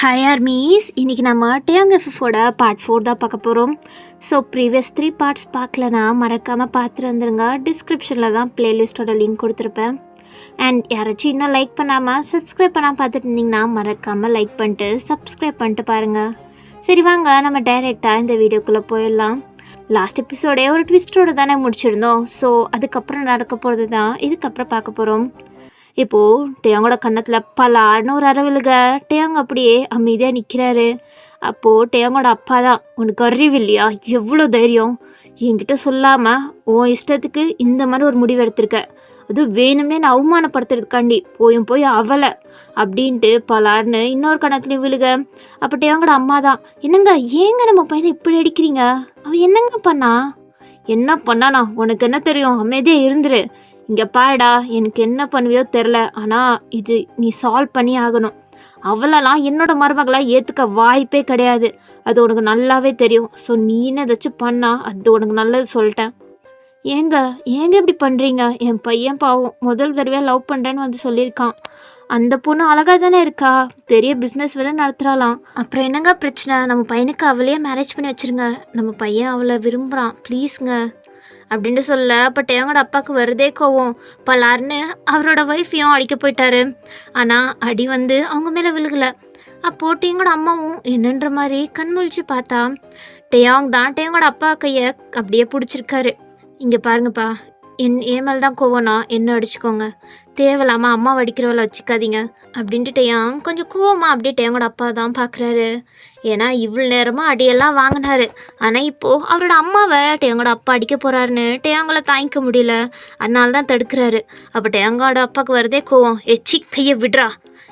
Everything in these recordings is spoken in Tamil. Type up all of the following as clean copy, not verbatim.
ஹாய் ஆர்மீஸ், இன்றைக்கி நம்ம டேங் எஃப்எஃபோட பார்ட் 4 தான் பார்க்க போகிறோம். ஸோ ப்ரீவியஸ் 3 பார்ட்ஸ் பார்க்கலனா மறக்காமல் பார்த்துட்டு வந்துருங்க. டிஸ்கிரிப்ஷனில் தான் ப்ளேலிஸ்ட்டோட லிங்க் கொடுத்துருப்பேன். அண்ட் யாராச்சும் இன்னும் லைக் பண்ணாமல் சப்ஸ்கிரைப் பண்ணாமல் பார்த்துட்டு இருந்தீங்கன்னா மறக்காமல் லைக் பண்ணிட்டு சப்ஸ்கிரைப் பண்ணிட்டு பாருங்கள். சரி வாங்க, நம்ம டைரெக்டாக இந்த வீடியோக்குள்ளே போயிடலாம். லாஸ்ட் எபிசோடே ஒரு ட்விஸ்டோடு தானே முடிச்சிருந்தோம். ஸோ அதுக்கப்புறம் நடக்க போகிறது தான் இதுக்கப்புறம் பார்க்க போகிறோம். இப்போது டேங்கோட கன்னத்தில் பலான்னு ஒரு அரவிலுக. டேங்க அப்படியே அமைதியாக நிற்கிறாரு. அப்போது டேங்கோட அப்பா தான், உனக்கு அறிவு இல்லையா, எவ்வளோ தைரியம், என்கிட்ட சொல்லாமல் உன் இஷ்டத்துக்கு இந்த மாதிரி ஒரு முடிவு எடுத்திருக்க, அதுவும் வேணும்னே நான் அவமானப்படுத்துறதுக்காண்டி போய் அவலை அப்படின்ட்டு பலார்னு இன்னொரு கணத்துலேயும் விழுக. அப்போ டேங்கோட அம்மா தான், என்னங்க ஏங்க நம்ம பையனை இப்படி அடிக்கிறீங்க, அவன் என்னங்க என்ன பண்ணானா உனக்கு என்ன தெரியும், அமைதியாக இருந்துரு. இங்கே பாருடா, எனக்கு என்ன பண்ணுவியோ தெரில, ஆனால் இது நீ சால்வ் பண்ணி ஆகணும். அவளெல்லாம் என்னோட மருமகளாக ஏற்றுக்க வாய்ப்பே கிடையாது, அது உனக்கு நல்லாவே தெரியும். ஸோ நீ என்ன ஏதாச்சும் பண்ணா அது உனக்கு நல்லது சொல்லிட்டேன். ஏங்க இப்படி பண்ணுறீங்க, என் பையன் பாவம் முதல் தடவையாக லவ் பண்ணுறேன்னு வந்து சொல்லியிருக்கான். அந்த பொண்ணு அழகாக தானே இருக்கா, பெரிய பிஸ்னஸ் வேலை நடத்துகிறாளாம். அப்புறம் என்னங்க பிரச்சனை, நம்ம பையனுக்கு அவளையே மேரேஜ் பண்ணி வச்சுருங்க, நம்ம பையன் அவளை விரும்புகிறான், ப்ளீஸுங்க அப்படின்ட்டு சொல்ல. பட் எங்களோட அப்பாவுக்கு வருதே கோவம். பலார்னு அவரோட ஒய்ஃபையும் அடிக்க போயிட்டாரு. ஆனால் அடி வந்து அவங்க மேலே விழுகலை. அப்போது டேங்கோட அம்மாவும் என்னன்ற மாதிரி கண்முழிச்சு பார்த்தா டேயாங் தான் டேங்கோட அப்பா கையை அப்படியே பிடிச்சிருக்காரு. இங்கே பாருங்கப்பா, என் மேலே தான் கோவம்னா என்ன அடிச்சுக்கோங்க, தேவையில்லாமல் அம்மா வடிக்கிறவளை வச்சுக்காதீங்க அப்படின்ட்டு டேயாங் கொஞ்சம் கோவமாக அப்படியே டேங்கோட அப்பா தான் பார்க்குறாரு. ஏன்னா இவ்வளோ நேரமாக அடியெல்லாம் வாங்கினாரு, ஆனால் இப்போது அவரோட அம்மாவை டேங்கோட அப்பா அடிக்க போகிறாருன்னு டேயாங்களை தாங்கிக்க முடியல, அதனால தான் தடுக்கிறாரு. அப்போ டேங்கோட அப்பாவுக்கு வரதே கோவம். எச்சி கையை விடுறா,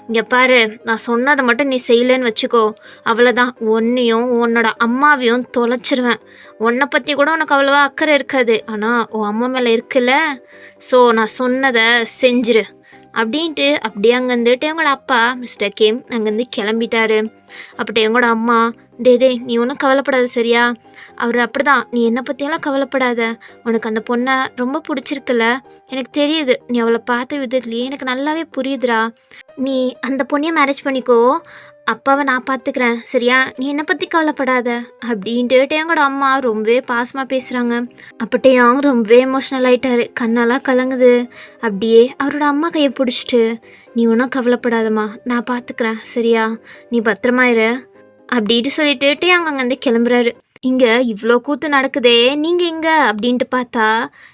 இங்கே பாரு, நான் சொன்னதை மட்டும் நீ செய்யலைன்னு வச்சுக்கோ, அவ்வளோதான், உன்னையும் உன்னோட அம்மாவையும் தொலைச்சிருவேன். உன்னை பற்றி கூட உனக்கு அவ்வளோவா அக்கறை இருக்காது, ஆனால் உன் அம்மா மேலே இருக்குல்ல, ஸோ நான் சொன்னதை செஞ்சிரு அப்படின்ட்டு அப்படியே அங்கேருந்து டேங்கோட அப்பா மிஸ்டர் கேம் அங்கேருந்து கிளம்பிட்டாரு. அப்போ டேங்கோட அம்மா, டே நீ ஒன்றும் கவலைப்படாத சரியா, அவர் அப்படி தான், நீ என்னை பற்றியெல்லாம் கவலைப்படாத, உனக்கு அந்த பொண்ணை ரொம்ப பிடிச்சிருக்குல்ல, எனக்கு தெரியுது, நீ அவளை பார்த்த விதத்துலேயே எனக்கு நல்லாவே புரியுதுடா, நீ அந்த பொண்ணையை மேரேஜ் பண்ணிக்கோ, அப்பாவை நான் பார்த்துக்கிறேன் சரியா, நீ என்னை பற்றி கவலைப்படாத அப்படின்ட்டு டேங்கோட அம்மா ரொம்பவே பாசமாக பேசுகிறாங்க. அப்போ டேயாங் ரொம்பவே எமோஷ்னல் ஆகிட்டாரு, கண்ணெல்லாம் கலங்குது. அப்படியே அவரோட அம்மா கையை பிடிச்சிட்டு, நீ ஒன்றும் கவலைப்படாதம்மா, நான் பார்த்துக்கிறேன் சரியா, நீ பத்திரமாயிரு அப்படின்ட்டு சொல்லிட்டு டேயாங் அங்கேருந்து கிளம்புறாரு. இங்கே இவ்வளோ கூத்து நடக்குதே, நீங்கள் எங்கே அப்படின்ட்டு பார்த்தா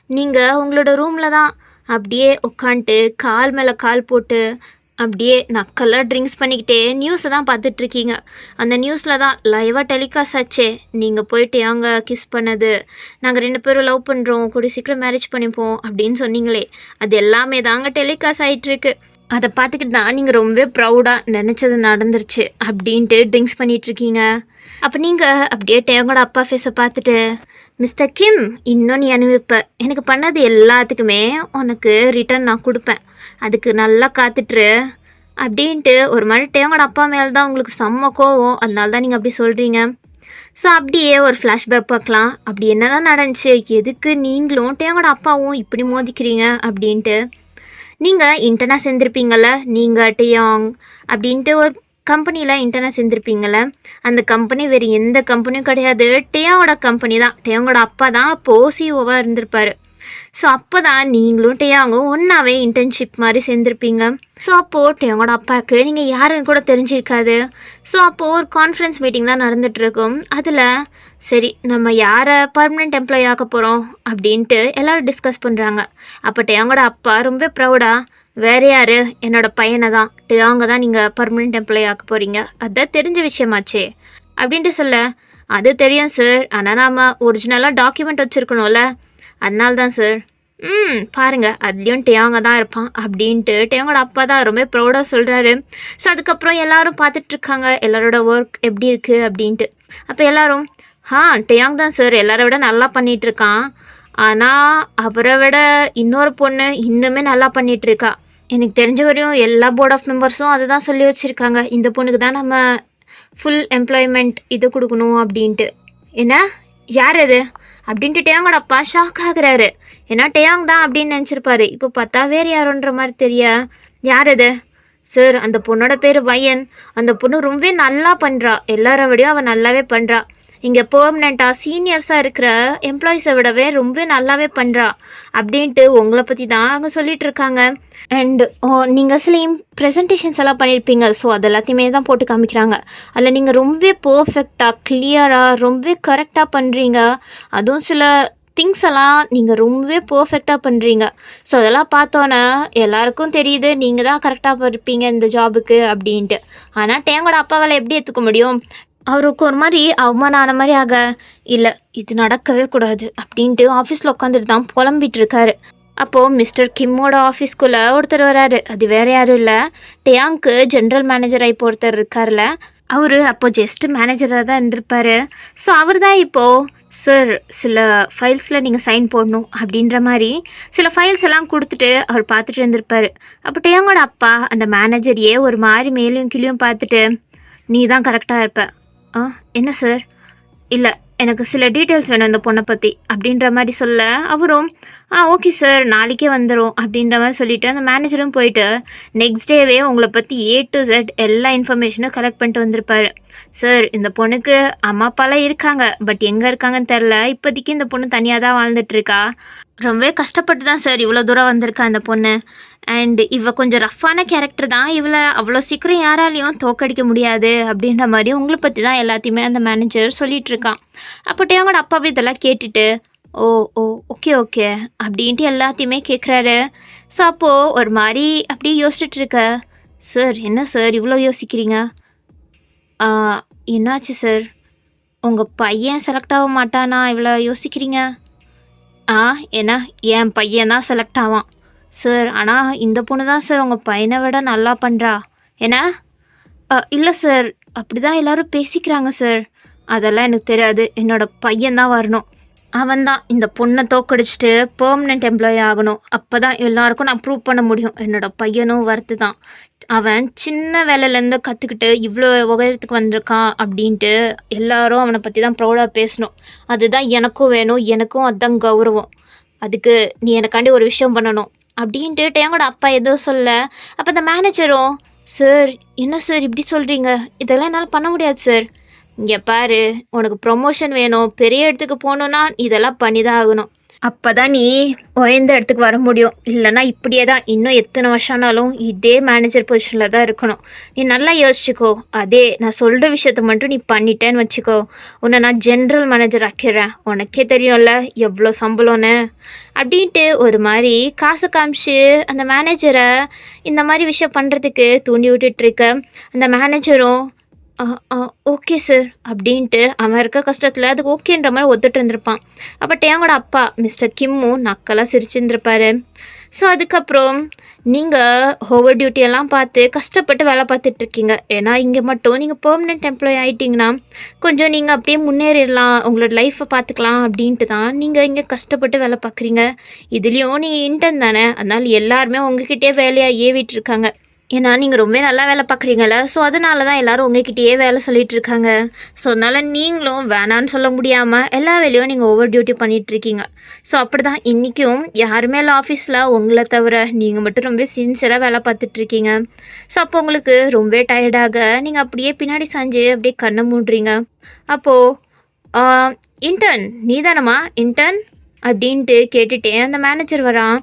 நீங்கள் உங்களோட ரூமில் தான் அப்படியே உட்காந்துட்டு கால் மேலே கால் போட்டு அப்படியே நக்கெல்லாம் ட்ரிங்க்ஸ் பண்ணிக்கிட்டே நியூஸை தான் பார்த்துட்ருக்கீங்க. அந்த நியூஸில் தான் லைவாக டெலிகாஸ்ட் ஆச்சே, நீங்கள் போயிட்டு அங்கே கிஸ் பண்ணது, நாங்கள் 2 பேரும் லவ் பண்ணுறோம், கூடிய சீக்கிரம் மேரேஜ் பண்ணிப்போம் அப்படின்னு சொன்னீங்களே, அது எல்லாமே தாங்க டெலிகாஸ்ட் ஆகிட்டுருக்கு. அதை பார்த்துக்கிட்டு தான் நீங்கள் ரொம்பவே ப்ரௌடாக நினச்சது நடந்துருச்சு அப்படின்ட்டு ட்ரிங்க்ஸ் பண்ணிகிட்ருக்கீங்க. அப்போ நீங்கள் அப்படியே டேங்கோட அப்பா ஃபேஸை பார்த்துட்டு, மிஸ்டர் கிம், இன்னும் நீ அனுபவிப்ப, எனக்கு பண்ணது எல்லாத்துக்குமே உனக்கு ரிட்டர்ன் நான் கொடுப்பேன், அதுக்கு நல்லா காத்துட்ரு அப்படின்ட்டு ஒரு மாதிரி டேங்கோட அப்பா மேலே தான் உங்களுக்கு செம்ம கோவம், அதனால தான் நீங்கள் அப்படி சொல்கிறீங்க. ஸோ அப்படியே ஒரு ஃப்ளாஷ்பேக் பார்க்கலாம், அப்படி என்ன தான் நடந்துச்சு, எதுக்கு நீங்களும் டேங்கோட அப்பாவும் இப்படி மோதிக்கிறீங்க அப்படின்ட்டு. நீங்கள் இன்டர்னாக சேர்ந்துருப்பீங்கள, நீங்கள் டேயாங் அப்படின்ட்டு ஒரு கம்பெனியில் இன்டர்னாக சேர்ந்துருப்பீங்கள, அந்த கம்பெனி வேறு எந்த கம்பெனியும் கிடையாது, டேயாவோட கம்பெனி தான். டேயாங்கோட அப்பா தான் அப்போது சிஓவாக இருந்திருப்பார். ஸோ அப்போ தான் நீங்களும் டேயாங்கும் ஒன்றாவே இன்டர்ன்ஷிப் மாதிரி சேர்ந்துருப்பீங்க. ஸோ அப்போது டேயாங்கோட அப்பாவுக்கு நீங்கள் யாருன்னு கூட தெரிஞ்சிருக்காது. ஸோ அப்போது ஒரு கான்ஃபரன்ஸ் மீட்டிங் தான் நடந்துகிட்ருக்கும். அதில் சரி நம்ம யாரை பர்மனெண்ட் எம்ப்ளாயி ஆக்க போகிறோம் அப்படின்ட்டு எல்லோரும் டிஸ்கஸ் பண்ணுறாங்க. அப்போ டேயாங்கோட அப்பா ரொம்ப ப்ரௌடாக, வேறு யார், என்னோட பையனை தான், டேயாங்க தான் நீங்கள் பர்மனெண்ட் எம்ப்ளாயி ஆக்க போகிறீங்க, அதுதான் தெரிஞ்ச விஷயமாச்சே அப்படின்ட்டு சொல்ல. அது தெரியும் சார், ஆனால் நாம் ஒரிஜினலாக டாக்குமெண்ட் வச்சுருக்கணும்ல, அதனால தான் சார். பாருங்கள், அதுலேயும் டேயாங்க தான் இருப்பான் அப்படின்ட்டு டேயாங்கோட அப்பா தான் ரொம்ப ப்ரௌடாக சொல்கிறாரு. ஸோ அதுக்கப்புறம் எல்லோரும் பார்த்துட்ருக்காங்க எல்லாரோட ஒர்க் எப்படி இருக்குது அப்படின்ட்டு. அப்போ எல்லோரும், டேயாங் தான் சார் எல்லாரை விட நல்லா பண்ணிகிட்ருக்கான், ஆனால் அவரை விட இன்னொரு பொண்ணு இன்னுமே நல்லா பண்ணிகிட்ருக்கா, எனக்கு தெரிஞ்ச வரையும் எல்லா போர்ட் ஆஃப் மெம்பர்ஸும் அதை தான் சொல்லி வச்சுருக்காங்க, இந்த பொண்ணுக்கு தான் நம்ம ஃபுல் எம்ப்ளாய்மெண்ட் இது கொடுக்கணும் அப்படின்ட்டு. என்ன, யார் அது அப்படின்ட்டு டேயாங்கோட அப்பா ஷாக் ஆகுறாரு. ஏன்னா டேயாங் தான் அப்படின்னு நினச்சிருப்பாரு, இப்போ பார்த்தா வேறு யாரோன்ற மாதிரி தெரிய, யார் அது சார் அந்த பொண்ணோட பேர் வயன். அந்த பொண்ணு ரொம்பவே நல்லா பண்ணுறா. எல்லார விடையும் அவள் நல்லாவே பண்ணுறா. இங்கே பெர்மனெண்ட்டாக சீனியர்ஸாக இருக்கிற எம்ப்ளாயீஸை விடவே ரொம்பவே நல்லாவே பண்ணுறா அப்படின்ட்டு உங்களை பற்றி தான் அவங்க சொல்லிட்டு இருக்காங்க. அண்ட் நீங்கள் சில ப்ரெசன்டேஷன்ஸ் எல்லாம் பண்ணியிருப்பீங்க. ஸோ அது எல்லாத்தையுமே தான் போட்டு காமிக்கிறாங்க. அதில் நீங்கள் ரொம்பவே பர்ஃபெக்டாக கிளியராக ரொம்பவே கரெக்டாக பண்ணுறீங்க. அதுவும் சில திங்ஸ் எல்லாம் நீங்கள் ரொம்பவே பர்ஃபெக்டாக பண்ணுறீங்க. ஸோ அதெல்லாம் பார்த்தோன்னே எல்லாருக்கும் தெரியுது நீங்கள் தான் கரெக்டாக இருப்பீங்க இந்த ஜாபுக்கு அப்படின்ட்டு. ஆனால் டேங்கோட அப்பாவால் எப்படி ஏற்றுக்க முடியும்? அவருக்கு ஒரு மாதிரி அவமானம் ஆன மாதிரி ஆக, இல்லை இது நடக்கவே கூடாது அப்படின்ட்டு ஆஃபீஸில் உட்காந்துட்டு தான் புலம்பிட்டு இருக்காரு. அப்போது மிஸ்டர் கிம்மோட ஆஃபீஸ்க்குள்ளே ஒருத்தர் வராரு. அது வேறு யாரும் இல்லை, டேங்க்கு ஜென்ரல் மேனேஜராக இப்போ ஒருத்தர் இருக்கார்ல, அவர் அப்போது ஜஸ்ட் மேனேஜராக தான் இருந்திருப்பார். ஸோ அவர் தான் இப்போது சார் சில ஃபைல்ஸில் நீங்கள் சைன் போடணும் அப்படின்ற மாதிரி சில ஃபைல்ஸ் எல்லாம் கொடுத்துட்டு அவர் பார்த்துட்டு இருந்திருப்பார். அப்போ டேங்கோட அப்பா அந்த மேனேஜரையே ஒரு மாதிரி மேலேயும் கீழேயும் பார்த்துட்டு, நீ தான் கரெக்டாக இருப்ப. என்ன சார்? இல்லை எனக்கு சில டீட்டெயில்ஸ் வேணும் இந்த பொண்ணை பற்றி அப்படின்ற மாதிரி சொல்ல, அவரும் ஓகே சார் நாளைக்கே வந்துடும் அப்படின்ற மாதிரி சொல்லிவிட்டு அந்த மேனேஜரும் போயிட்டு நெக்ஸ்ட் டேவே உங்களை பற்றி A to Z எல்லா இன்ஃபர்மேஷனும் கலெக்ட் பண்ணிட்டு வந்திருப்பாரு. சார் இந்த பொண்ணுக்கு அம்மா அப்பாலாம் இருக்காங்க, பட் எங்கே இருக்காங்கன்னு தெரில. இப்போதைக்கு இந்த பொண்ணு தனியாக தான் வாழ்ந்துட்டுருக்கா. ரொம்பவே கஷ்டப்பட்டு தான் சார் இவ்வளோ தூரம் வந்திருக்கா அந்த பொண்ணு. அண்ட் இவ கொஞ்சம் ரஃப்பான கேரக்டர் தான், இவளை அவ்வளோ சீக்கிரம் யாராலையும் தோக்கடிக்க முடியாது அப்படின்ற மாதிரி உங்களை பற்றி தான் எல்லாத்தையுமே அந்த மேனேஜர் சொல்லிகிட்டு இருக்கான். அப்போ டேங்கோட அப்பாவே இதெல்லாம் கேட்டுட்டு ஓ ஓ ஓகே ஓகே அப்படின்ட்டு எல்லாத்தையுமே கேட்குறாரு. ஸோ அப்போது ஒரு மாதிரி அப்படியே யோசிச்சுட்டு இருக்க, சார் என்ன சார் இவ்வளோ யோசிக்கிறீங்க? என்னாச்சு சார்? உங்கள் பையன் செலக்ட் ஆக மாட்டானா இவ்வளோ யோசிக்கிறீங்க? ஏன்னா என் பையன் தான் செலக்ட் ஆவான் சார். ஆனால் இந்த பொண்ணு தான் சார் உங்கள் பையனை விட நல்லா பண்ணுறா. என்ன? இல்லை சார், அப்படி தான் எல்லோரும் பேசிக்கிறாங்க சார். அதெல்லாம் எனக்கு தெரியாது. என்னோடய பையன் தான் வரணும். அவன் தான் இந்த பொண்ணை தோக்கடிச்சிட்டு பெர்மனெண்ட் எம்ப்ளாயி ஆகணும். அப்போ தான் எல்லாருக்கும் நான் ப்ரூவ் பண்ண முடியும். என்னோடய பையனும் வரத்து தான். அவன் சின்ன வேலையிலேருந்து கற்றுக்கிட்டு இவ்வளோ உயரத்துக்கு வந்திருக்கான் அப்படின்ட்டு எல்லாரும் அவனை பற்றி தான் ப்ரௌடாக பேசணும். அதுதான் எனக்கும் வேணும், எனக்கும் அதுதான் கௌரவம். அதுக்கு நீ எனக்காண்டி ஒரு விஷயம் பண்ணணும் அப்படின்ட்டு டேங்கோட அப்பா எதுவும் சொல்ல. அப்போ அந்த மேனேஜரும், சார் என்ன சார் இப்படி சொல்கிறீங்க? இதெல்லாம் என்னால் பண்ண முடியாது சார். இங்கே பாரு, உனக்கு ப்ரொமோஷன் வேணும், பெரிய இடத்துக்கு போகணுன்னா இதெல்லாம் பண்ணி தான் ஆகணும். அப்போ தான் நீ உயர்ந்த இடத்துக்கு வர முடியும். இல்லைனா இப்படியே தான் இன்னும் எத்தனை வருஷம் ஆனாலும் இதே மேனேஜர் பொசிஷனில் தான் இருக்கணும். நீ நல்லா யோசிச்சுக்கோ. அதே நான் சொல்கிற விஷயத்த மட்டும் நீ பண்ணிட்டேன்னு வச்சுக்கோ, உன்னை நான் ஜென்ரல் மேனேஜர் ஆக்கிடுறேன். உனக்கே தெரியும்ல எவ்வளோ சம்பளம்னு அப்படின்ட்டு ஒரு மாதிரி காசை காமிச்சு அந்த மேனேஜரை இந்த மாதிரி விஷயம் பண்ணுறதுக்கு தூண்டி விட்டுட்ருக்க. அந்த மேனேஜரும் ஓகே சார் அப்படின்ட்டு அவன் இருக்க கஷ்டத்தில் அதுக்கு ஓகேன்ற மாதிரி ஒத்துட்டு இருந்திருப்பான். அப்போ டேங்கோட அப்பா மிஸ்டர் கிம்மும் நக்கெல்லாம் சிரிச்சுருந்துருப்பாரு. ஸோ அதுக்கப்புறம் நீங்கள் ஓவர் டியூட்டியெல்லாம் பார்த்து கஷ்டப்பட்டு வேலை பார்த்துட்ருக்கீங்க. ஏன்னா இங்கே மட்டும் நீங்கள் பெர்மனெண்ட் எம்ப்ளாயி ஆகிட்டிங்கன்னா கொஞ்சம் நீங்கள் அப்படியே முன்னேறிடலாம், உங்களோட லைஃப்பை பார்த்துக்கலாம் அப்படின்ட்டு தான் நீங்கள் இங்கே கஷ்டப்பட்டு வேலை பார்க்குறீங்க. இதுலேயும் நீங்கள் இன்டர்ன் தானே, அதனால் எல்லாருமே உங்ககிட்டயே வேலையாக ஏவிட்டுருக்காங்க. ஏன்னா நீங்கள் ரொம்ப நல்லா வேலை பார்க்குறீங்கள, ஸோ அதனால தான் எல்லோரும் உங்ககிட்டயே வேலை சொல்லிகிட்டு இருக்காங்க. ஸோ அதனால் நீங்களும் வேணான்னு சொல்ல முடியாமல் எல்லா வேலையும் நீங்கள் ஓவர் டியூட்டி பண்ணிகிட்ருக்கீங்க. ஸோ அப்படி தான் இன்றைக்கும் யாருமே இல்லை ஆஃபீஸில் உங்களை தவிர நீங்கள் மட்டும் ரொம்ப சின்சியராக வேலை பார்த்துட்ருக்கீங்க. ஸோ அப்போ உங்களுக்கு ரொம்ப டயர்டாக நீங்கள் அப்படியே பின்னாடி சாஞ்சு அப்படியே கண்ணை மூடுறீங்க. அப்போது இன்டர்ன் நீ தானம்மா இன்டர்ன் அப்படின்ட்டு கேட்டுகிட்டே அந்த மேனேஜர் வரான்.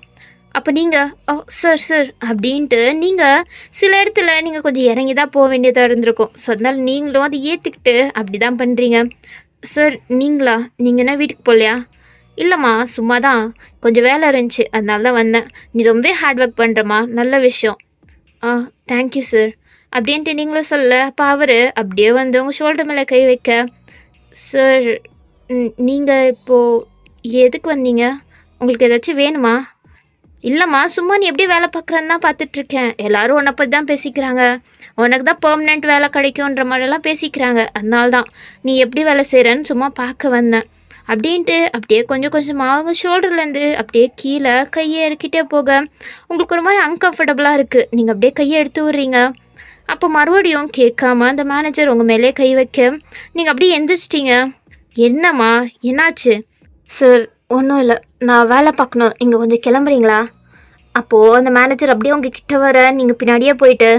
அப்போ நீங்கள் சார் சார் அப்படின்ட்டு நீங்கள் சில இடத்துல நீங்கள் கொஞ்சம் இறங்கி தான் போக வேண்டியதாக இருந்திருக்கும். ஸோ அதனால் நீங்களும் அதை ஏற்றுக்கிட்டு அப்படி தான் பண்ணுறீங்க. சார் நீங்களா? நீங்கள் என்ன வீட்டுக்கு போகலையா? இல்லைம்மா சும்மா தான் கொஞ்சம் வேலை இருந்துச்சு, அதனால தான் வந்தேன். நீ ரொம்ப ஹார்ட் ஒர்க் பண்ணுறம்மா, நல்ல விஷயம். தேங்க்யூ சார் அப்படின்ட்டு நீங்களும் சொல்ல. அப்போ அவர் அப்படியே வந்து உங்கள் ஷோல்டர் மேலே கை வைக்க, சார் நீங்கள் இப்போது எதுக்கு வந்தீங்க? உங்களுக்கு ஏதாச்சும் வேணுமா? இல்லைம்மா சும்மா நீ எப்படி வேலை பார்க்குறன்னு தான் பார்த்துட்ருக்கேன். எல்லோரும் உன்னை பற்றி தான் பேசிக்கிறாங்க, உனக்கு தான் பெர்மனெண்ட் வேலை கிடைக்குன்ற மாதிரிலாம் பேசிக்கிறாங்க. அதனால தான் நீ எப்படி வேலை செய்கிறன்னு சும்மா பார்க்க வந்தேன் அப்படின்ட்டு அப்படியே கொஞ்சம் கொஞ்சமாக அவங்க ஷோல்டர்லேருந்து அப்படியே கீழே கையை இறக்கிட்டே போக உங்களுக்கு ஒரு மாதிரி அன்கம்ஃபர்டபுளாக இருக்குது. நீங்கள் அப்படியே கையை எடுத்து விட்றீங்க. அப்போ மறுபடியும் கேட்காம அந்த மேனேஜர் உங்கள் மேலே கை வைக்க நீங்கள் அப்படியே எந்திரிச்சிட்டிங்க. என்னம்மா என்னாச்சு? சார் ஒன்றும் இல்லை, நான் வேலை பார்க்கணும், இங்கே கொஞ்சம் கிளம்புறீங்களா? அப்போது அந்த மேனேஜர் அப்படியே உங்கள் கிட்ட வர நீங்கள் பின்னாடியே போயிட்டு,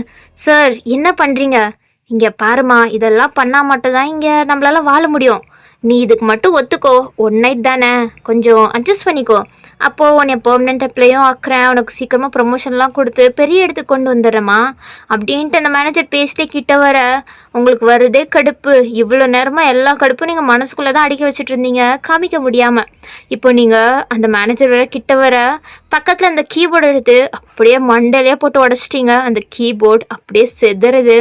சார் என்ன பண்ணுறீங்க? இங்கே பாருமா, இதெல்லாம் பண்ணால் மட்டும்தான் இங்கே நம்மளால வாழ முடியும். நீ இதுக்கு மட்டும் ஒத்துக்கோ, ஒன் நைட் தானே, கொஞ்சம் அட்ஜஸ்ட் பண்ணிக்கோ. அப்போது உன்னை பெர்மனெண்ட் எம்ப்ளாயும் ஆக்குறேன், உனக்கு சீக்கிரமாக ப்ரொமோஷன்லாம் கொடுத்து பெரிய இடத்துக்கு கொண்டு வந்துடுறேம்மா அப்படின்ட்டு அந்த மேனேஜர் பேசிட்டே கிட்ட வர உங்களுக்கு வருதே கடுப்பு. இவ்வளோ நேரமாக எல்லா கடுப்பும் நீங்கள் மனசுக்குள்ளே தான் அடக்கி வச்சுட்டு இருந்தீங்க, காமிக்க முடியாமல். இப்போ நீங்கள் அந்த மேனேஜர் வர கிட்ட வர பக்கத்தில் அந்த கீபோர்டு எடுத்து அப்படியே மண்டையிலே போட்டு உடச்சிட்டிங்க. அந்த கீபோர்டு அப்படியே செதறுது.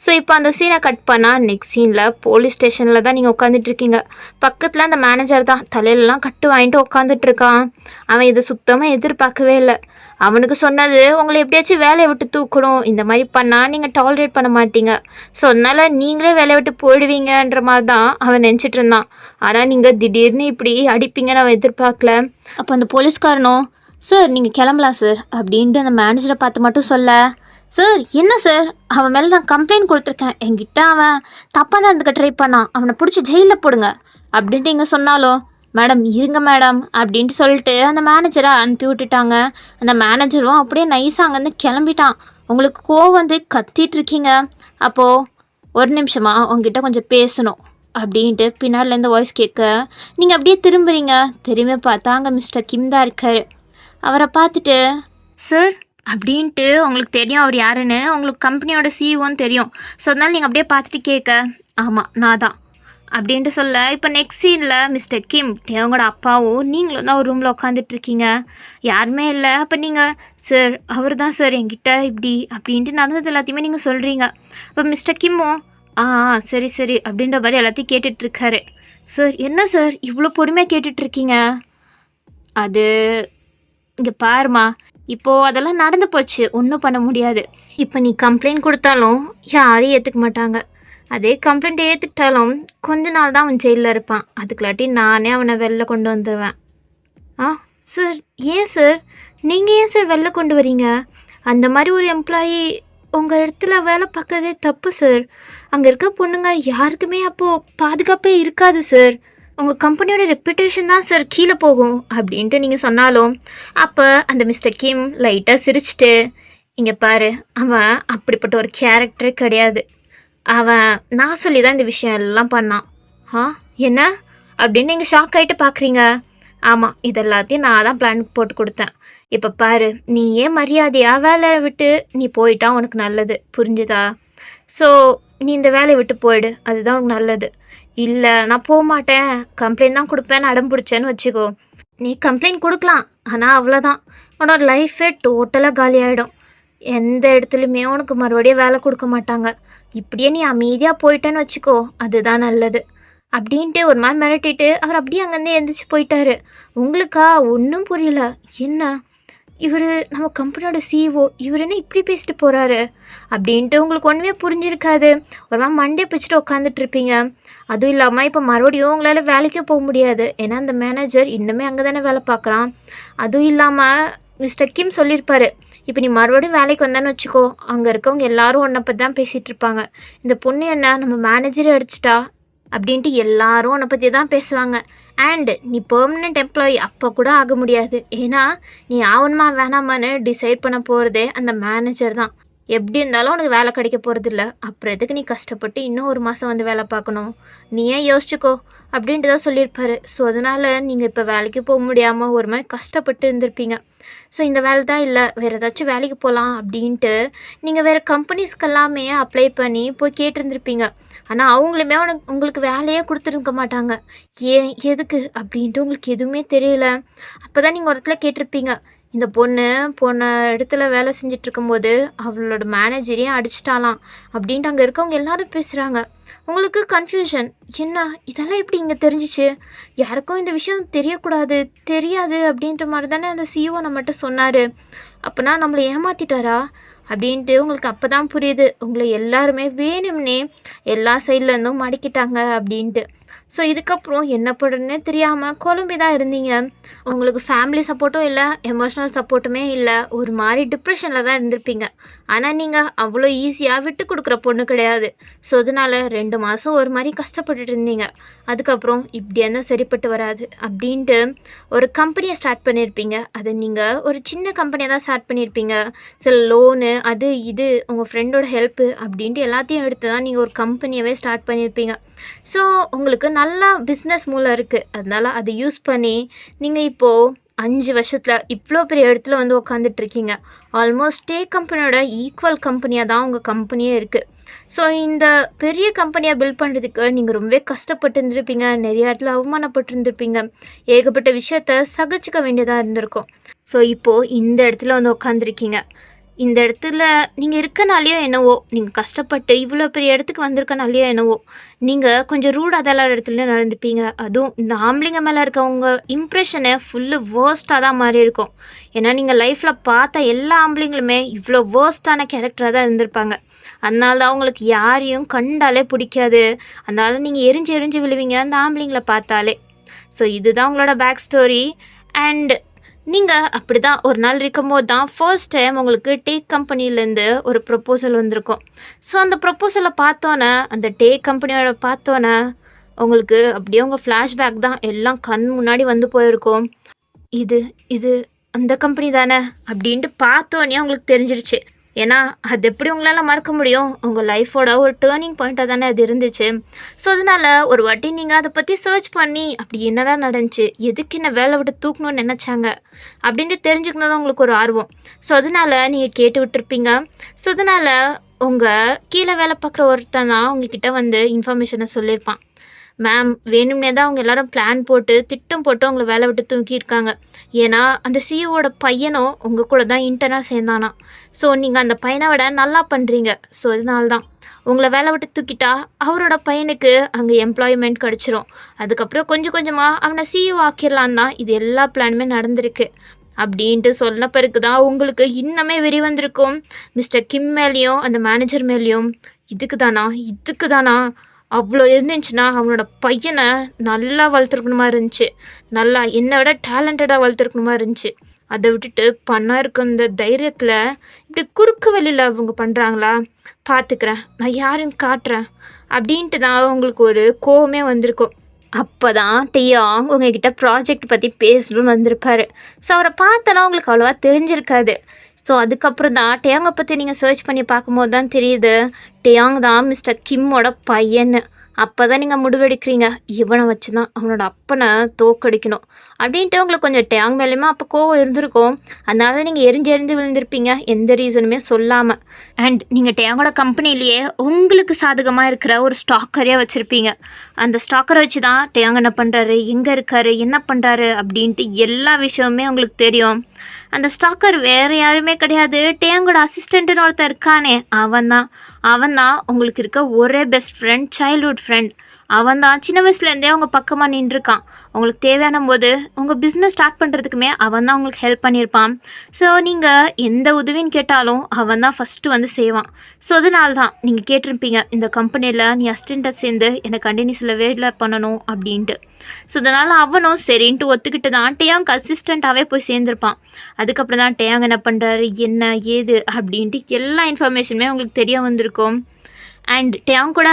ஸோ இப்போ அந்த சீனை கட் பண்ணால் நெக்ஸ்ட் சீனில் போலீஸ் ஸ்டேஷனில் தான் நீங்கள் உட்காந்துட்ருக்கீங்க. பக்கத்தில் அந்த மேனேஜர் தான் தலையிலலாம் கட்டு வாங்கிட்டு உட்காந்துட்ருக்கான். அவன் இதை சுத்தமாக எதிர்பார்க்கவே இல்லை. அவனுக்கு சொன்னது உங்களை எப்படியாச்சும் வேலையை விட்டு தூக்கணும், இந்த மாதிரி பண்ணால் நீங்கள் டாலரேட் பண்ண மாட்டீங்க, ஸோ அதனால் நீங்களே வேலையை விட்டு போயிடுவீங்கன்ற மாதிரி தான் அவன் நினச்சிட்டு இருந்தான். ஆனால் நீங்கள் திடீர்னு இப்படி அடிப்பீங்கன்னு அவன் எதிர்பார்க்கல. அப்போ அந்த போலீஸ்காரனும், சார் நீங்கள் கிளம்பலாம் சார் அப்படின்ட்டு அந்த மேனேஜரை பார்த்து மட்டும் சொல்ல, சார் என்ன சார், அவன் மேலே நான் கம்ப்ளைண்ட் கொடுத்துருக்கேன், என்கிட்ட அவன் தப்பாக நடந்துக்க ட்ரை பண்ணான், அவனை பிடிச்சி ஜெயிலில் போடுங்க அப்படின்ட்டு இங்கே சொன்னாலும், மேடம் இருங்க மேடம் அப்படின்ட்டு சொல்லிட்டு அந்த மேனேஜரை அனுப்பி விட்டுட்டாங்க. அந்த மேனேஜரும் அப்படியே நைஸாக அங்கேருந்து கிளம்பிட்டான். உங்களுக்கு கோவம் வந்து கத்திட்டு இருக்கீங்க. அப்போது ஒரு நிமிஷமா உங்ககிட்ட கொஞ்சம் பேசணும் அப்படின்ட்டு பின்னாடிலேருந்து வாய்ஸ் கேட்க நீங்கள் அப்படியே திரும்புறீங்க. திரும்பி பார்த்தா அங்கே மிஸ்டர் கிம் தான் இருக்கார். அவரை பார்த்துட்டு, சார் அப்படின்ட்டு உங்களுக்கு தெரியும் அவர் யாருன்னு, உங்களுக்கு கம்பெனியோட சிஇஓன்னு தெரியும், ஸோ அதனால் நீங்கள் அப்படியே பார்த்துட்டு கேட்க, ஆமாம் நான் தான் அப்படின்ட்டு சொல்ல, இப்போ நெக்ஸ்ட் சீனில் மிஸ்டர் கிம் அவங்களோட அப்பாவும் நீங்களும் தான் ஒரு ரூமில் உட்காந்துட்ருக்கீங்க, யாருமே இல்லை. அப்போ நீங்கள், சார் அவர் தான் சார் என்கிட்ட இப்படி அப்படின்ட்டு நடந்தது எல்லாத்தையுமே நீங்கள் சொல்கிறீங்க. இப்போ மிஸ்டர் கிம்மும் சரி சரி அப்படின்ற மாதிரி எல்லாத்தையும் கேட்டுட்ருக்காரு. சார் என்ன சார் இவ்வளோ பொறுமையாக கேட்டுட்ருக்கீங்க? அது இங்கே பாருமா, இப்போது அதெல்லாம் நடந்து போச்சு, ஒன்றும் பண்ண முடியாது. இப்போ நீ கம்ப்ளைண்ட் கொடுத்தாலும் யாரும் ஏற்றுக்க மாட்டாங்க. அதே கம்ப்ளைண்ட் ஏற்றுக்கிட்டாலும் கொஞ்ச நாள் தான் அவன் ஜெயிலில் இருப்பான். அதுக்குள்ளாட்டி நானே அவனை வெளில கொண்டு வந்துடுவேன். சார் ஏன் சார், நீங்கள் ஏன் சார் வெளில கொண்டு வரீங்க? அந்த மாதிரி ஒரு எம்ப்ளாயி உங்கள் இடத்துல வேலை பார்க்கறதே தப்பு சார். அங்கே இருக்க பொண்ணுங்க யாருக்குமே அப்போது பாதுகாப்பே இருக்காது சார். உங்கள் கம்பெனியோட ரெப்புடேஷன் தான் சார் கீழே போகும் அப்படின்ட்டு நீங்கள் சொன்னாலும், அப்போ அந்த மிஸ்டர் கிம் லைட்டாக சிரிச்சிட்டு, இங்கே பாரு, அவன் அப்படிப்பட்ட ஒரு கேரக்டரே கிடையாது, அவன் நான் சொல்லி தான் இந்த விஷயம் எல்லாம் பண்ணான். என்ன அப்படின்னு நீங்கள் ஷாக் ஆகிட்டு பார்க்குறீங்க? ஆமாம், இது எல்லாத்தையும் நான் தான் பிளான் போட்டு கொடுத்தேன். இப்போ பாரு, நீ ஏன் மரியாதையாக வேலையை விட்டு நீ போயிட்டா உனக்கு நல்லது, புரிஞ்சுதா? ஸோ நீ இந்த வேலையை விட்டு போயிடு, அதுதான் உனக்கு நல்லது. இல்லை நான் போக மாட்டேன், கம்ப்ளைண்ட் தான் கொடுப்பேன்னு அடம் பிடிச்சேன்னு வச்சுக்கோ, நீ கம்ப்ளைண்ட் கொடுக்கலாம், ஆனால் அவ்வளோதான், உன்னோட லைஃபே டோட்டலாக காலியாகிடும். எந்த இடத்துலையுமே உனக்கு மறுபடியும் வேலை கொடுக்க மாட்டாங்க. இப்படியே நீ அமைதியாக போயிட்டேன்னு வச்சுக்கோ, அதுதான் நல்லது அப்படின்ட்டு ஒரு மாதிரி மிரட்டிட்டு அவர் அப்படியே அங்கேருந்து எழுந்திரிச்சு போயிட்டாரு. உங்களுக்கா ஒன்றும் புரியல, என்ன இவர் நம்ம கம்பெனியோட சிஇஓ, இவர் என்ன இப்படி பேசிட்டு போகிறாரு அப்படின்ட்டு உங்களுக்கு ஒன்றுமே புரிஞ்சிருக்காது. ஒரு மாதிரி மண்டே பிடிச்சிட்டு உட்காந்துட்ருப்பீங்க. அதுவும் இல்லாமல் இப்போ மறுபடியும் உங்களால் வேலைக்கே போக முடியாது, ஏன்னா அந்த மேனேஜர் இன்னுமே அங்கே தானே வேலை பார்க்குறான். அதுவும் இல்லாமல் மிஸ்டர் கிம் சொல்லியிருப்பார், இப்போ நீ மறுபடியும் வேலைக்கு வந்தான்னு வச்சுக்கோ, அங்கே இருக்கவங்க எல்லாரும் உன்னை பற்றி தான் பேசிகிட்டு இருப்பாங்க, இந்த பொண்ணு என்ன நம்ம மேனேஜரே அடிச்சிட்டா அப்படின்ட்டு எல்லாரும் உன்னை பற்றி தான் பேசுவாங்க. அண்ட் நீ பெர்மனெண்ட் எம்ப்ளாயி அப்போ கூட ஆக முடியாது, ஏன்னா நீ ஆகணுமா வேணாமான்னு டிசைட் பண்ண போகிறதே அந்த மேனேஜர் தான். எப்படி இருந்தாலும் உனக்கு வேலை கிடைக்க போகிறதில்ல, அப்புறம் எதுக்கு நீ கஷ்டப்பட்டு இன்னும் ஒரு மாதம் வந்து வேலை பார்க்கணும், நீ ஏன் யோசிச்சுக்கோ அப்படின்ட்டு தான் சொல்லியிருப்பாரு. ஸோ அதனால் நீங்கள் இப்போ வேலைக்கு போக முடியாமல் ஒரு மாதிரி கஷ்டப்பட்டு இருந்திருப்பீங்க. ஸோ இந்த வேலை தான் இல்லை, வேறு ஏதாச்சும் வேலைக்கு போகலாம் அப்படின்ட்டு நீங்கள் வேறு கம்பெனிஸ்க்கெல்லாமே அப்ளை பண்ணி போய் கேட்டிருந்துருப்பீங்க. ஆனால் அவங்களுமே உங்களுக்கு வேலையே கொடுத்துருக்க மாட்டாங்க. ஏன் எதுக்கு அப்படின்ட்டு உங்களுக்கு எதுவுமே தெரியல. அப்போ தான் நீங்கள் ஒரு இடத்துல கேட்டிருப்பீங்க, இந்த பொண்ணு போன இடத்துல வேலை செஞ்சிட்ருக்கும்போது அவளோட மேனேஜரையும் அடிச்சிட்டாலாம் அப்படின்ட்டு அங்கே இருக்கவங்க எல்லாரும் பேசுகிறாங்க. உங்களுக்கு கன்ஃபியூஷன், என்ன இதெல்லாம் எப்படி இங்கே தெரிஞ்சிச்சு, யாருக்கும் இந்த விஷயம் தெரியாது அப்படின்ற மாதிரி தானே அந்த சிஇஓ நம்மகிட்ட சொன்னார், அப்போனா நம்மளை ஏமாற்றிட்டாரா அப்படின்ட்டு உங்களுக்கு அப்போ தான் புரியுது, உங்களை எல்லாருமே வேணும்னே எல்லா சைட்லேருந்தும் மடக்கிட்டாங்க அப்படின்ட்டு. ஸோ இதுக்கப்புறம் என்ன பண்ணுறதுன்னே தெரியாமல் குழம்பி தான் இருந்தீங்க. உங்களுக்கு ஃபேமிலி சப்போர்ட்டும் இல்லை, எமோஷ்னல் சப்போர்ட்டுமே இல்லை. ஒரு மாதிரி டிப்ரெஷனில் தான் இருந்திருப்பீங்க. ஆனால் நீங்கள் அவ்வளோ ஈஸியாக விட்டு கொடுக்குற பொண்ணு கிடையாது. ஸோ அதனால் 2 மாதம் ஒரு மாதிரி கஷ்டப்பட்டுட்டு இருந்தீங்க. அதுக்கப்புறம் இப்படி என்ன சரிப்பட்டு வராது அப்படின்ட்டு ஒரு கம்பெனியை ஸ்டார்ட் பண்ணியிருப்பீங்க. அது நீங்கள் ஒரு சின்ன கம்பெனியை தான் ஸ்டார்ட் பண்ணியிருப்பீங்க. சில லோனு அது இது உங்கள் ஃப்ரெண்டோட ஹெல்ப்பு அப்படின்ட்டு எல்லாத்தையும் எடுத்து தான் நீங்கள் ஒரு கம்பெனியவே ஸ்டார்ட் பண்ணியிருப்பீங்க. ஸோ உங்களுக்கு நல்லா பிஸ்னஸ் மூலம் இருக்குது. அதனால் அதை யூஸ் பண்ணி நீங்கள் இப்போது 5 வருஷத்தில் இவ்வளோ பெரிய இடத்துல வந்து உட்காந்துட்ருக்கீங்க. ஆல்மோஸ்ட் டே கம்பெனியோட ஈக்குவல் கம்பெனியாக தான் உங்கள் கம்பெனியே இருக்குது. ஸோ இந்த பெரிய கம்பெனியை பில்ட் பண்ணுறதுக்கு நீங்கள் ரொம்பவே கஷ்டப்பட்டு இருந்திருப்பீங்க. நிறைய இடத்துல அவமானப்பட்டு இருந்திருப்பீங்க. ஏகப்பட்ட விஷயத்த சகிச்சுக்க வேண்டியதாக இருந்திருக்கும். ஸோ இப்போது இந்த இடத்துல வந்து உட்காந்துருக்கீங்க. இந்த இடத்துல நீங்கள் இருக்கனாலையோ என்னவோ, நீங்கள் கஷ்டப்பட்டு இவ்வளோ பெரிய இடத்துக்கு வந்திருக்கனாலையோ என்னவோ, நீங்கள் கொஞ்சம் ரூடாக தான் எல்லா இடத்துலையும் நடந்துப்பீங்க. அதுவும் இந்த ஆம்பளைங்க மேலே இருக்க உங்கள் இம்ப்ரெஷனை ஃபுல்லு வேர்ஸ்ட்டாக தான் மாறி இருக்கும். ஏன்னா நீங்கள் லைஃப்பில் பார்த்த எல்லா ஆம்பளைங்களுமே இவ்வளோ வேர்ஸ்ட்டான கேரக்டராக தான் இருந்திருப்பாங்க. அதனால தான் உங்களுக்கு யாரையும் கண்டாலே பிடிக்காது. அதனால நீங்கள் எரிஞ்சு எரிஞ்சு விழுவீங்க அந்த ஆம்பளைங்களை பார்த்தாலே. ஸோ இதுதான் உங்களோட பேக் ஸ்டோரி. அண்ட் நீங்கள் அப்படி தான் ஒரு நாள் இருக்கும்போது தான் ஃபர்ஸ்ட் டைம் உங்களுக்கு டேக் கம்பெனிலேருந்து ஒரு ப்ரப்போசல் வந்திருக்கும். ஸோ அந்த ப்ரப்போசலை பார்த்தோன்னே, அந்த டேக் கம்பெனியோட பார்த்தோன்னே உங்களுக்கு அப்படியே உங்கள் ஃப்ளாஷ்பேக் தான் எல்லாம் கண் முன்னாடி வந்து போயிருக்கும். இது இது அந்த கம்பெனி தானே அப்படின்ட்டு பார்த்தோன்னே உங்களுக்கு தெரிஞ்சிருச்சு. ஏன்னா அது எப்படி உங்களால் மறக்க முடியும்? உங்கள் லைஃபோட ஒரு டேர்னிங் பாயிண்ட்டாக தானே அது இருந்துச்சு. ஸோ அதனால் ஒரு வாட்டி நீங்கள் அதை பற்றி சர்ச் பண்ணி அப்படி என்ன தான் நடந்துச்சு, எதுக்கு என்ன வேலை விட்டு தூக்கணும்னு நினச்சாங்க அப்படின்ட்டு தெரிஞ்சுக்கணுன்னு உங்களுக்கு ஒரு ஆர்வம். ஸோ அதனால் நீங்கள் கேட்டு விட்டுருப்பீங்க. ஸோ அதனால் உங்கள் கீழே வேலை பார்க்குற ஒருத்தன் தான் உங்ககிட்ட வந்து இன்ஃபர்மேஷனை சொல்லியிருப்பான். மேம், வேணும்னே தான் அவங்க எல்லோரும் பிளான் போட்டு திட்டம் போட்டு உங்களை வேலை விட்டு தூக்கியிருக்காங்க. ஏன்னா அந்த சிஇஓட பையனும் உங்கள் கூட தான் இன்டர்னாக சேர்ந்தானா. ஸோ நீங்கள் அந்த பையனை விட நல்லா பண்ணுறீங்க. ஸோ அதனால தான் உங்களை வேலை விட்டு தூக்கிட்டா அவரோட பையனுக்கு அங்கே எம்ப்ளாய்மெண்ட் கிடச்சிரும். அதுக்கப்புறம் கொஞ்சம் கொஞ்சமாக அவனை சிஇஓ ஆக்கிடலான் தான் இது எல்லா பிளானுமே நடந்திருக்கு அப்படின்ட்டு சொன்ன பிறகு தான் உங்களுக்கு இன்னமே வெறி வந்திருக்கும் மிஸ்டர் கிம் மேலேயும் அந்த மேனேஜர் மேலேயும். இதுக்கு தானா அவ்வளோ இருந்துச்சுன்னா அவனோட பையனை நல்லா வளர்த்துருக்கணுமா இருந்துச்சு. நல்லா என்னை விட டேலண்டடாக வளர்த்துருக்கணுமா இருந்துச்சு. அதை விட்டுட்டு பணம் இருக்க இந்த தைரியத்தில் இப்படி குறுக்கு வழியில் அவங்க பண்ணுறாங்களா, பார்த்துக்கிறேன், நான் யாருன்னு காட்டுறேன் அப்படின்ட்டு தான் உங்களுக்கு ஒரு கோவமே வந்திருக்கும். அப்போ தான் டியாங் உங்ககிட்ட ப்ராஜெக்ட் பற்றி பேசணும்னு வந்திருப்பார். ஸோ அவரை பார்த்தோன்னா உங்களுக்கு அவ்வளோவா தெரிஞ்சிருக்காது. ஸோ அதுக்கப்புறம் தான் டியாங்கை பற்றி நீங்கள் சர்ச் பண்ணி பார்க்கும்போது தான் தெரியுது டியாங் தான் மிஸ்டர் கிம்மோட பையன்னு. அப்போ தான் நீங்கள் முடிவெடுக்கிறீங்க, இவனை வச்சு தான் அவனோட அப்பனை தோக்கடிக்கணும் அப்படின்ட்டு. உங்களுக்கு கொஞ்சம் டியாங் மேலேயுமே அப்போ கோவம் இருந்திருக்கும். அதனால நீங்கள் எரிஞ்சு விழுந்திருப்பீங்க எந்த ரீசனுமே சொல்லாமல். அண்ட் நீங்கள் டியாங்கோட கம்பெனிலேயே உங்களுக்கு சாதகமாக இருக்கிற ஒரு ஸ்டாக்கரையாக வச்சுருப்பீங்க. அந்த ஸ்டாக்கரை வச்சு தான் டியாங் என்ன பண்ணுறாரு, எங்கே இருக்காரு, என்ன பண்ணுறாரு அப்படின்ட்டு எல்லா விஷயமுமே உங்களுக்கு தெரியும். அந்த ஸ்டாக்கர் வேறு யாருமே கிடையாது, டியாங்கோட அசிஸ்டண்ட்டுன்னு ஒருத்தன் இருக்கானே அவன் தான் உங்களுக்கு இருக்க ஒரே பெஸ்ட் ஃப்ரெண்ட், சைல்ட்ஹுட் ஃப்ரெண்ட். அவன் தான் சின்ன வயசுலேருந்தே அவங்க பக்கமாக நின்றுருக்கான். உங்களுக்கு தேவையான போது உங்கள் பிஸ்னஸ் ஸ்டார்ட் பண்ணுறதுக்குமே அவன் தான் உங்களுக்கு ஹெல்ப் பண்ணியிருப்பான். ஸோ நீங்கள் எந்த உதவின்னு கேட்டாலும் அவன் தான் ஃபஸ்ட்டு வந்து செய்வான். ஸோ அதனால தான் நீங்கள் கேட்டிருப்பீங்க, இந்த கம்பெனியில் நீ அசிஸ்டண்ட்டாக சேர்ந்து எனக்கு கண்டினியூஸில் வேலை பண்ணணும் அப்படின்ட்டு. ஸோ அதனால் அவனும் சரின்ட்டு ஒத்துக்கிட்டு தான் டியாங்க் அசிஸ்டண்ட்டாகவே போய் சேர்ந்துருப்பான். அதுக்கப்புறம் தான் டியாங் என்ன பண்ணுறாரு, என்ன ஏது அப்படின்ட்டு எல்லா இன்ஃபர்மேஷனுமே உங்களுக்கு தெரிய வந்திருக்கும். அண்ட் டியாங் கூட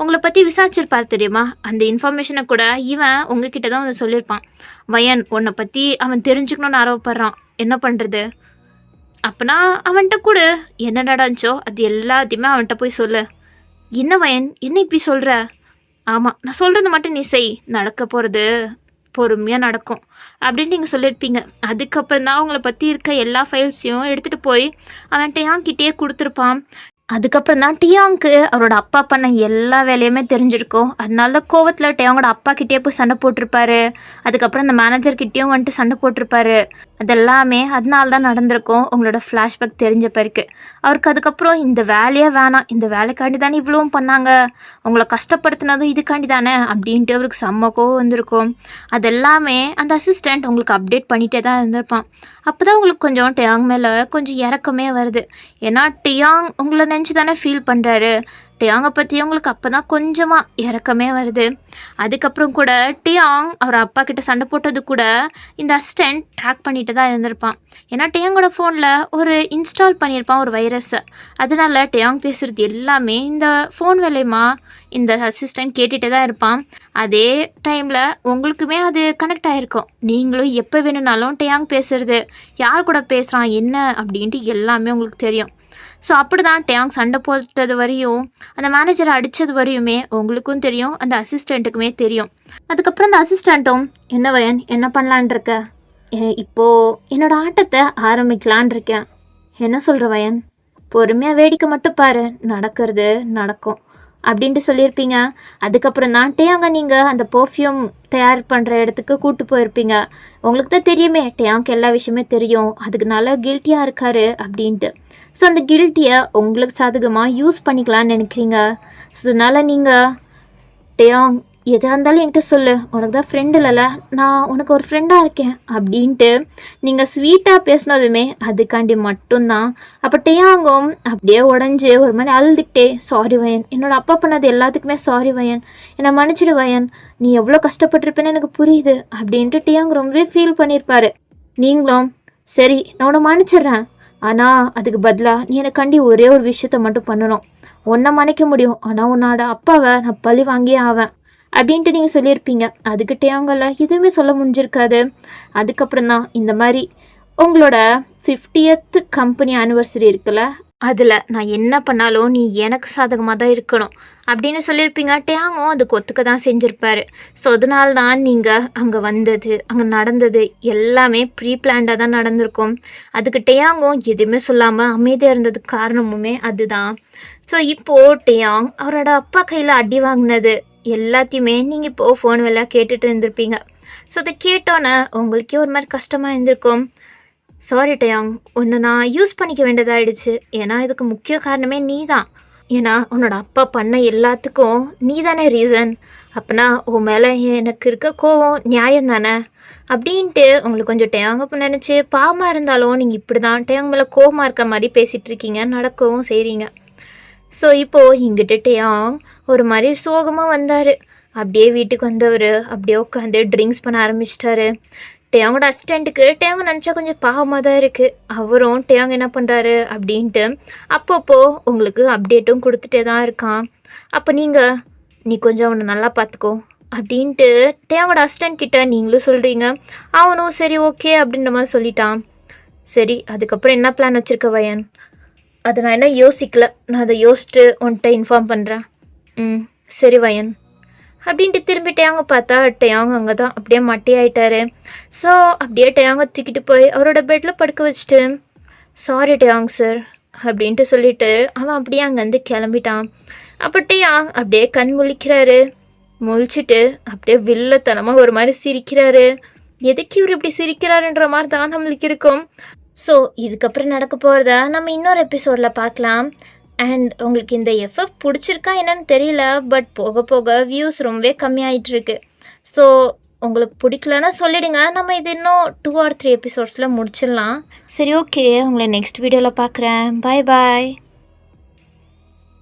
உங்களை பற்றி விசாரிச்சிருப்பார் தெரியுமா, அந்த இன்ஃபர்மேஷனை கூட இவன் உங்ககிட்ட தான் வந்து சொல்லியிருப்பான். வயன், உன்னை பற்றி அவன் தெரிஞ்சுக்கணுன்னு ஆர்வப்படுறான், என்ன பண்ணுறது? அப்போனா அவன்கிட்ட கூட என்ன நடந்துச்சோ அது எல்லாத்தையுமே அவன்கிட்ட போய் சொல்லு. என்ன வயன், என்ன இப்படி சொல்கிற? ஆமாம், நான் சொல்கிறது மட்டும் நீ செய், நடக்க போகிறது பொறுமையாக நடக்கும் அப்படின்னு நீங்கள் சொல்லியிருப்பீங்க. அதுக்கப்புறம் தான் அவங்கள பற்றி இருக்க எல்லா ஃபைல்ஸையும் எடுத்துகிட்டு போய் அவன்கிட்ட யாங்கிட்டே கொடுத்துருப்பான். அதுக்கப்புறம் தான் டியாங்க்கு அவரோட அப்பா பண்ண எல்லா வேலையுமே தெரிஞ்சிருக்கும். அதனால தான் கோவத்தில் டியாங்கோட அப்பா கிட்டே போய் சண்டை போட்டிருப்பாரு. அதுக்கப்புறம் அந்த மேனேஜர்கிட்டையும் வந்துட்டு சண்டை போட்டிருப்பாரு. அதெல்லாமே அதனால தான் நடந்திருக்கும். உங்களோட ஃப்ளாஷ்பேக் தெரிஞ்ச பிறகு அவருக்கு அதுக்கப்புறம் இந்த வேலையே வேணாம், இந்த வேலைக்காண்டி தானே இவ்வளவும் பண்ணாங்க, உங்களை கஷ்டப்படுத்தினதும் இதுக்காண்டி தானே அப்படின்ட்டு அவருக்கு செம்ம கோவம் வந்திருக்கும். அதெல்லாமே அந்த அசிஸ்டண்ட் உங்களுக்கு அப்டேட் பண்ணிகிட்டே தான் இருந்திருப்பான். அப்போ தான் உங்களுக்கு கொஞ்சம் டியாங் மேலே கொஞ்சம் இறக்கமே வருது. ஏன்னா டியாங் உங்களை நினச்சி தானே ஃபீல் பண்ணுறாரு. டியாங்கை பற்றி உங்களுக்கு அப்போ தான் கொஞ்சமாக இறக்கமே வருது. அதுக்கப்புறம் கூட டியாங் அவர் அப்பா கிட்ட சண்டை போட்டது கூட இந்த அசிஸ்டன்ட் ட்ராக் பண்ணிட்டு தான் இருந்திருப்பான். ஏன்னா டியாங்கோட ஃபோனில் ஒரு இன்ஸ்டால் பண்ணியிருப்பான் ஒரு வைரஸை. அதனால டியாங் பேசுகிறது எல்லாமே இந்த ஃபோன் வேலையுமா இந்த அசிஸ்டன்ட் கேட்டுகிட்டே தான் இருப்பான். அதே டைமில் உங்களுக்குமே அது கனெக்ட் ஆகிருக்கும். நீங்களும் எப்போ வேணும்னாலும் டியாங் பேசுகிறது, யார் கூட பேசுகிறான் என்ன அப்படின்ட்டு எல்லாமே உங்களுக்கு தெரியும். ஸோ அப்படி தான் டியாங் சண்டை போட்டது வரையும் அந்த மேனேஜரை அடித்தது வரையுமே உங்களுக்கும் தெரியும், அந்த அசிஸ்டண்ட்டுக்குமே தெரியும். அதுக்கப்புறம் அந்த அசிஸ்டண்ட்டும் என்ன வயன் என்ன பண்ணலான் இருக்க, இப்போது என்னோடய ஆட்டத்தை ஆரம்பிக்கலான் இருக்கேன், என்ன சொல்கிற வயன், பொறுமையாக வேடிக்கை மட்டும் பாரு, நடக்கிறது நடக்கும் அப்படின்ட்டு சொல்லியிருப்பீங்க. அதுக்கப்புறம் தான் டியாங்க நீங்கள் அந்த பர்ஃப்யூம் தயார் பண்ணுற இடத்துக்கு கூப்பிட்டு போயிருப்பீங்க. உங்களுக்கு தான் தெரியுமே டியாங்க்கு எல்லா விஷயமே தெரியும், அதுக்கு நல்லா கில்ட்டியாக இருக்கார் அப்படின்ட்டு. ஸோ அந்த கில்ட்டியை உங்களுக்கு சாதகமாக யூஸ் பண்ணிக்கலான்னு நினைக்கிறீங்க. ஸோ அதனால் நீங்கள் டியாங் எதாக இருந்தாலும் என்கிட்ட சொல்லு, உனக்கு தான் ஃப்ரெண்டு இல்லைல்ல, நான் உனக்கு ஒரு ஃப்ரெண்டாக இருக்கேன் அப்படின்ட்டு நீங்கள் ஸ்வீட்டாக பேசினதுமே அதுக்காண்டி மட்டும்தான். அப்போ டியாங்கும் அப்படியே உடஞ்சி ஒரு மாதிரி அழுதுகிட்டே, சாரி வயன், என்னோடய அப்பா பண்ணது எல்லாத்துக்குமே சாரி வயன், என்னை மன்னிச்சிடு வயன், நீ எவ்வளோ கஷ்டப்பட்டிருப்பேன்னு எனக்கு புரியுது அப்படின்ட்டு டியாங் ரொம்பவே ஃபீல் பண்ணியிருப்பாரு. நீங்களும் சரி நான் உன்னை மன்னிச்சிட்றேன், ஆனால் அதுக்கு பதிலாக நீ எனக்காண்டி ஒரே ஒரு விஷயத்த மட்டும் பண்ணணும், உன்னை மன்னிக்க முடியும் ஆனால் உன்னோட அப்பாவை நான் பழி வாங்கியே ஆவேன் அப்படின்ட்டு நீங்கள் சொல்லியிருப்பீங்க. அதுக்கு டியாங்கல்ல எதுவுமே சொல்ல முடிஞ்சிருக்காது. அதுக்கப்புறம் தான் இந்த மாதிரி உங்களோட 50th கம்பெனி ஆனிவர்சரி இருக்குல்ல, அதில் நான் என்ன பண்ணாலும் நீ எனக்கு சாதகமாக தான் இருக்கணும் அப்படின்னு சொல்லியிருப்பீங்க. டியாங்கும் அதுக்கு ஒத்துக்க தான் செஞ்சுருப்பார். ஸோ அதனால தான் நீங்கள் அங்கே வந்தது, அங்கே நடந்தது எல்லாமே ப்ரீ பிளான்டாக தான் நடந்திருக்கும். அதுக்கு டியாங்கும் எதுவுமே சொல்லாமல் அமைதியாக இருந்ததுக்கு காரணமுமே அதுதான். ஸோ இப்போது டியாங் அவரோட அப்பா கையில் அடி வாங்கினது எல்லாத்தையுமே நீங்கள் இப்போது ஃபோன் வேலை கேட்டுட்டு இருந்திருப்பீங்க. ஸோ அதை கேட்டோன்னே உங்களுக்கே ஒரு மாதிரி கஷ்டமாக இருந்திருக்கும். சாரி டியாங், உன்னை நான் யூஸ் பண்ணிக்க வேண்டியதாகிடுச்சு, ஏன்னா இதுக்கு முக்கிய காரணமே நீ தான், ஏன்னா உன்னோட அப்பா பண்ண எல்லாத்துக்கும் நீ தானே ரீசன், அப்போனா உன் மேலே எனக்கு இருக்க கோவம் நியாயம் தானே அப்படின்ட்டு உங்களுக்கு கொஞ்சம் டியாங்க நினச்சி பாவமாக இருந்தாலும் நீங்கள் இப்படி தான் டியாங் மேலே கோவமாக இருக்க மாதிரி பேசிகிட்ருக்கீங்க, நடக்கவும் செய்கிறீங்க. ஸோ இப்போது இங்கிட்ட டியாங் ஒரு மாதிரி சோகமாக வந்தார். அப்படியே வீட்டுக்கு வந்தவர் அப்படியே உட்காந்து ட்ரிங்க்ஸ் பண்ண ஆரம்பிச்சிட்டாரு. டியாங்கோட அசிஸ்டண்ட்டுக்கு டியாங்க நினச்சா கொஞ்சம் பாவமாக தான் இருக்குது. அவரும் டியாங் என்ன பண்ணுறாரு அப்படின்ட்டு அப்பப்போ உங்களுக்கு அப்டேட்டும் கொடுத்துட்டே தான் இருக்கான். அப்போ நீ கொஞ்சம் அவனை நல்லா பார்த்துக்கோ அப்படின்ட்டு டியாங்கோட அசிஸ்டண்ட் கிட்ட நீங்களும் சொல்கிறீங்க. அவனும் சரி ஓகே அப்படின்ற மாதிரி சொல்லிட்டான். சரி அதுக்கப்புறம் என்ன பிளான் வச்சுருக்க வயன், அதை நான் என்ன யோசிக்கல, நான் அதை யோசிச்சுட்டு உன்கிட்ட இன்ஃபார்ம் பண்ணுறேன். சரி வயன் அப்படின்ட்டு திரும்பி டியாங்க பார்த்தா டியாங் அங்கே தான் அப்படியே மட்டையாயிட்டாரு. ஸோ அப்படியே டியாங்க தூக்கிட்டு போய் அவரோட பெட்டில் படுக்க வச்சுட்டு சாரி டியாங் சார் அப்படின்ட்டு சொல்லிவிட்டு அவன் அப்படியே அங்கேருந்து கிளம்பிட்டான். அப்போ டியாங் அப்படியே கண் முழிக்கிறாரு. முழிச்சிட்டு அப்படியே வில்லத்தனமாக ஒரு மாதிரி சிரிக்கிறாரு. எதுக்கு இவர் இப்படி சிரிக்கிறாருன்ற மாதிரி தான் நம்மளுக்கு இருக்கும். ஸோ இதுக்கப்புறம் நடக்க போகிறத நம்ம இன்னொரு எபிசோடில் பார்க்கலாம். அண்ட் உங்களுக்கு இந்த எஃப்எஃப் பிடிச்சிருக்கா என்னன்னு தெரியல, பட் போக போக வியூஸ் ரொம்பவே கம்மியாயிட்டுருக்கு. ஸோ உங்களுக்கு பிடிக்கலன்னா சொல்லிவிடுங்க, நம்ம இது இன்னும் 2 or 3 எபிசோட்ஸில் முடிச்சிடலாம். சரி ஓகே, உங்களை நெக்ஸ்ட் வீடியோவில் பார்க்குறேன். பாய் பாய்.